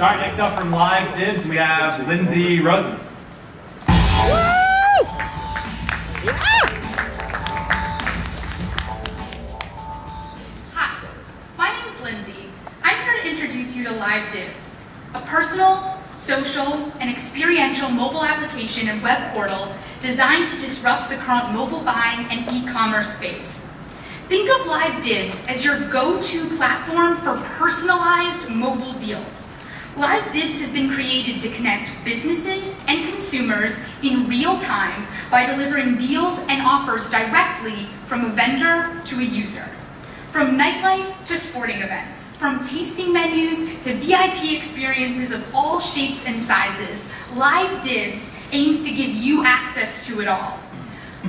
All right, next up from Live Dibs, we have Lindsey Rosen. Hi, my name is Lindsey. I'm here to introduce you to Live Dibs, a personal, social, and experiential mobile application and web portal designed to disrupt the current mobile buying and e-commerce space. Think of Live Dibs as your go-to platform for personalized mobile deals. Live Dibs has been created to connect businesses and consumers in real time by delivering deals and offers directly from a vendor to a user. From nightlife to sporting events, from tasting menus to VIP experiences of all shapes and sizes, Live Dibs aims to give you access to it all.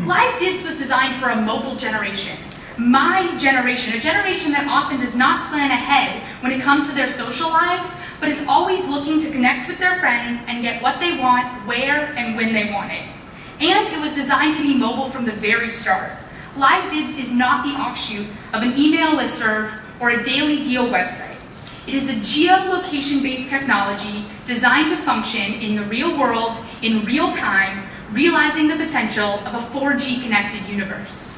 Live Dibs was designed for a mobile generation. My generation, a generation that often does not plan ahead when it comes to their social lives, but is always looking to connect with their friends and get what they want, where and when they want it. And it was designed to be mobile from the very start. Live Dibs is not the offshoot of an email listserv or a daily deal website. It is a geolocation-based technology designed to function in the real world, in real time, realizing the potential of a 4G connected universe.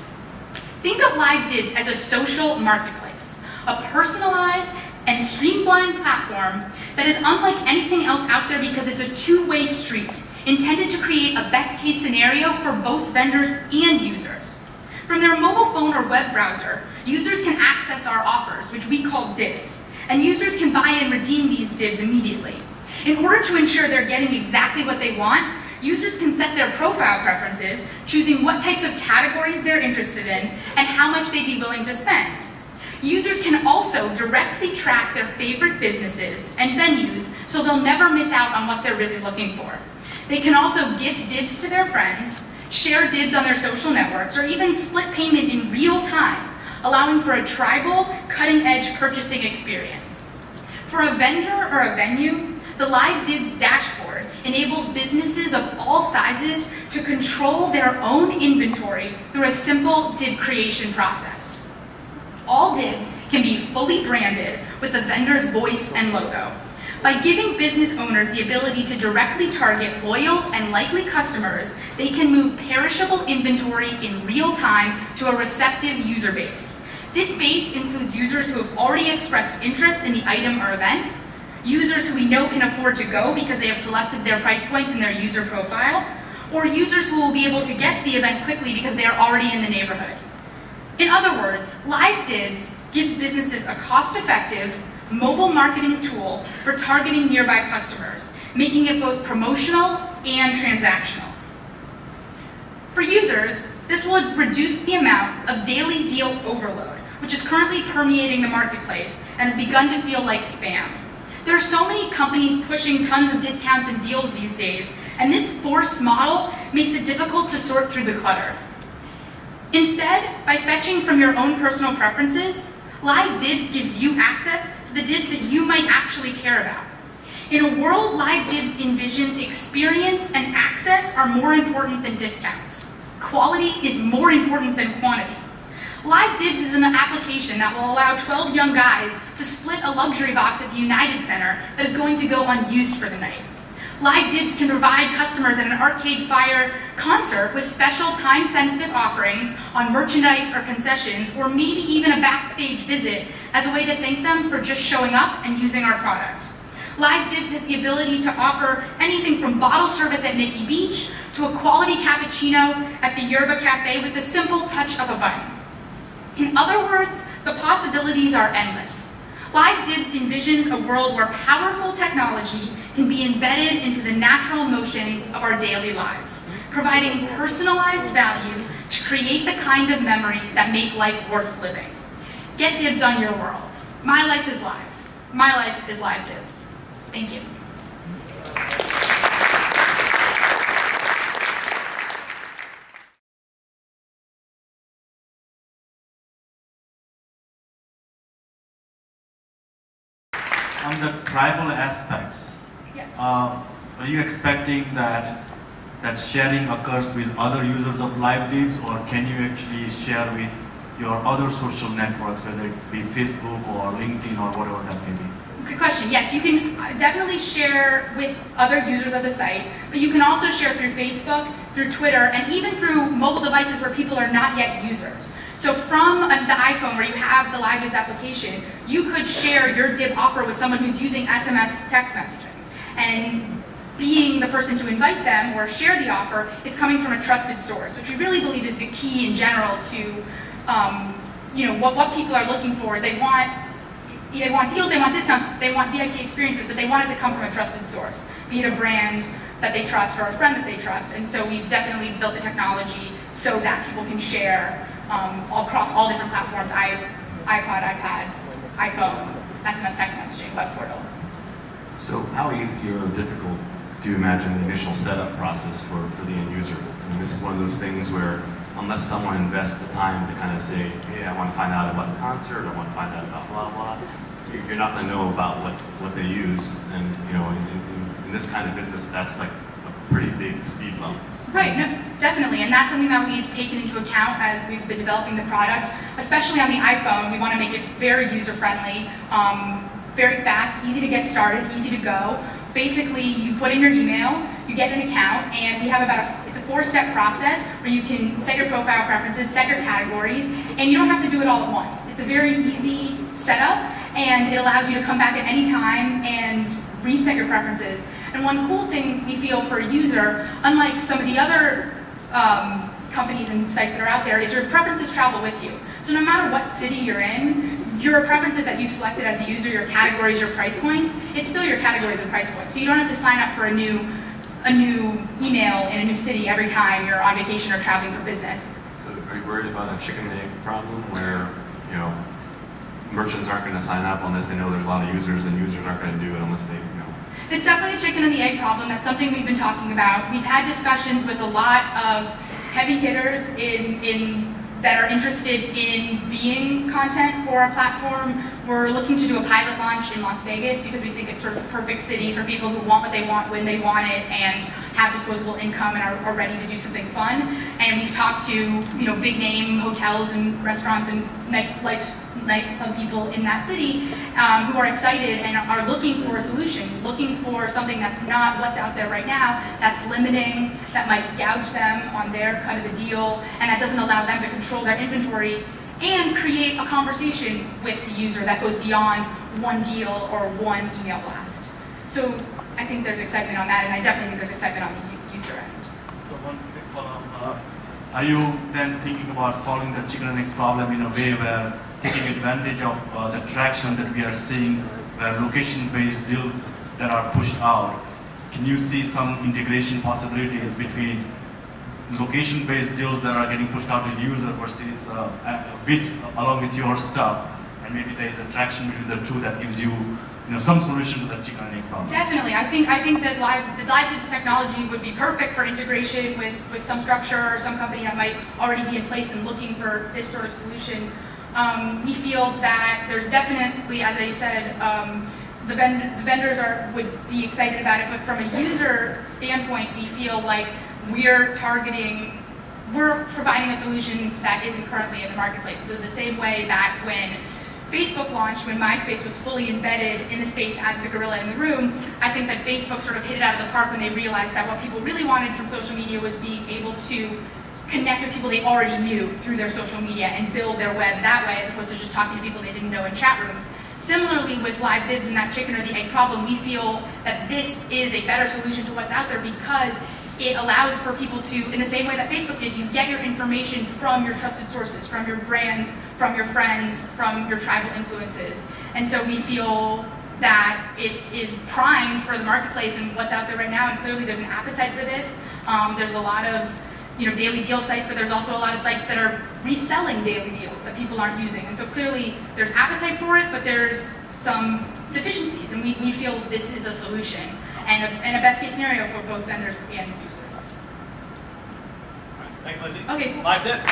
Think of Live Dibs as a social marketplace, a personalized and streamlined platform that is unlike anything else out there because it's a two-way street, intended to create a best-case scenario for both vendors and users. From their mobile phone or web browser, users can access our offers, which we call Dibs, and users can buy and redeem these Dibs immediately. In order to ensure they're getting exactly what they want, users can set their profile preferences, choosing what types of categories they're interested in and how much they'd be willing to spend. Users can also directly track their favorite businesses and venues so they'll never miss out on what they're really looking for. They can also gift Dibs to their friends, share Dibs on their social networks, or even split payment in real time, allowing for a tribal, cutting-edge purchasing experience. For a vendor or a venue, the Live Dibs dashboard enables businesses of all sizes to control their own inventory through a simple Dib creation process. All Dibs can be fully branded with the vendor's voice and logo. By giving business owners the ability to directly target loyal and likely customers, they can move perishable inventory in real time to a receptive user base. This base includes users who have already expressed interest in the item or event, users who we know can afford to go because they have selected their price points in their user profile, or users who will be able to get to the event quickly because they are already in the neighborhood. In other words, Live Dibs gives businesses a cost-effective, mobile marketing tool for targeting nearby customers, making it both promotional and transactional. For users, this will reduce the amount of daily deal overload, which is currently permeating the marketplace and has begun to feel like spam. There are so many companies pushing tons of discounts and deals these days, and this forced model makes it difficult to sort through the clutter. Instead, by fetching from your own personal preferences, Live Dibs gives you access to the Dibs that you might actually care about. In a world Live Dibs envisions experience and access are more important than discounts. Quality is more important than quantity. Live Dibs is an application that will allow 12 young guys to split a luxury box at the United Center that is going to go unused for the night. Live Dibs can provide customers at an Arcade Fire concert with special time-sensitive offerings on merchandise or concessions, or maybe even a backstage visit as a way to thank them for just showing up and using our product. Live Dibs has the ability to offer anything from bottle service at Nikki Beach to a quality cappuccino at the Yerba Cafe with the simple touch of a button. In other words, the possibilities are endless. Live Dibs envisions a world where powerful technology can be embedded into the natural motions of our daily lives, providing personalized value to create the kind of memories that make life worth living. Get Dibs on your world. My life is live. My life is Live Dibs. Thank you. On the tribal aspects, are you expecting that sharing occurs with other users of Live Dibs, or can you actually share with your other social networks, whether it be Facebook or LinkedIn or whatever that may be? Good question. Yes, you can definitely share with other users of the site, but you can also share through Facebook, through Twitter, and even through mobile devices where people are not yet users. So from the iPhone where you have the Live Dibs application, you could share your dib offer with someone who's using SMS text messaging. And being the person to invite them or share the offer, it's coming from a trusted source, which we really believe is the key in general to what people are looking for. Is they want deals, they want discounts, they want VIP experiences, but they want it to come from a trusted source, be it a brand that they trust or a friend that they trust. And so we've definitely built the technology so that people can share across all different platforms, iPod, iPad, iPhone, SMS text messaging, web portal. So how easy or difficult do you imagine the initial setup process for the end user? I mean, this is one of those things where unless someone invests the time to kind of say, hey, I want to find out about a concert, I want to find out about blah, blah, you're not going to know about what they use. And in this kind of business, that's like a pretty big speed bump. Right, no, definitely, and that's something that we've taken into account as we've been developing the product, especially on the iPhone. We want to make it very user-friendly, very fast, easy to get started, easy to go. Basically, you put in your email, you get an account, and we have it's a 4-step process where you can set your profile preferences, set your categories, and you don't have to do it all at once. It's a very easy setup, and it allows you to come back at any time and reset your preferences. And one cool thing we feel for a user, unlike some of the other companies and sites that are out there, is your preferences travel with you. So no matter what city you're in, your preferences that you've selected as a user, your categories, your price points, it's still your categories and price points. So you don't have to sign up for a new email in a new city every time you're on vacation or traveling for business. So are you worried about a chicken and egg problem where, merchants aren't going to sign up unless they know there's a lot of users, and users aren't going to do it unless they, It's definitely a chicken and the egg problem. That's something we've been talking about. We've had discussions with a lot of heavy hitters that are interested in being content for our platform. We're looking to do a pilot launch in Las Vegas because we think it's sort of the perfect city for people who want what they want when they want it and have disposable income and are ready to do something fun. And we've talked to big name hotels and restaurants and nightclub people in that city who are excited and are looking for a solution, looking for something that's not what's out there right now, that's limiting, that might gouge them on their cut of the deal, and that doesn't allow them to control their inventory and create a conversation with the user that goes beyond one deal or one email blast. So I think there's excitement on that, and I definitely think there's excitement on the user end. So one quick follow-up. Are you then thinking about solving the chicken and egg problem in a way where taking advantage of the traction that we are seeing where location-based deals that are pushed out? Can you see some integration possibilities between location-based deals that are getting pushed out to the user versus along with your stuff, and maybe there is a traction between the two that gives you some solution to the chicken and egg problem? Definitely. I think that the Live Dibs technology would be perfect for integration with some structure or some company that might already be in place and looking for this sort of solution. We feel that there's definitely, as I said, the vendors would be excited about it, but from a user standpoint, we feel like we're providing a solution that isn't currently in the marketplace. So the same way that when Facebook launched, when MySpace was fully embedded in the space as the gorilla in the room, I think that Facebook sort of hit it out of the park when they realized that what people really wanted from social media was being able to connect with people they already knew through their social media and build their web that way, as opposed to just talking to people they didn't know in chat rooms. Similarly, with Live Dibs and that chicken or the egg problem, we feel that this is a better solution to what's out there because it allows for people to, in the same way that Facebook did, you get your information from your trusted sources, from your brands, from your friends, from your tribal influences. And so we feel that it is primed for the marketplace and what's out there right now, and clearly there's an appetite for this. There's a lot of daily deal sites, but there's also a lot of sites that are reselling daily deals that people aren't using. And so clearly there's appetite for it, but there's some deficiencies, and we feel this is a solution and a best case scenario for both vendors and users. Thanks, Lindsey. Okay, cool. Live Dibs.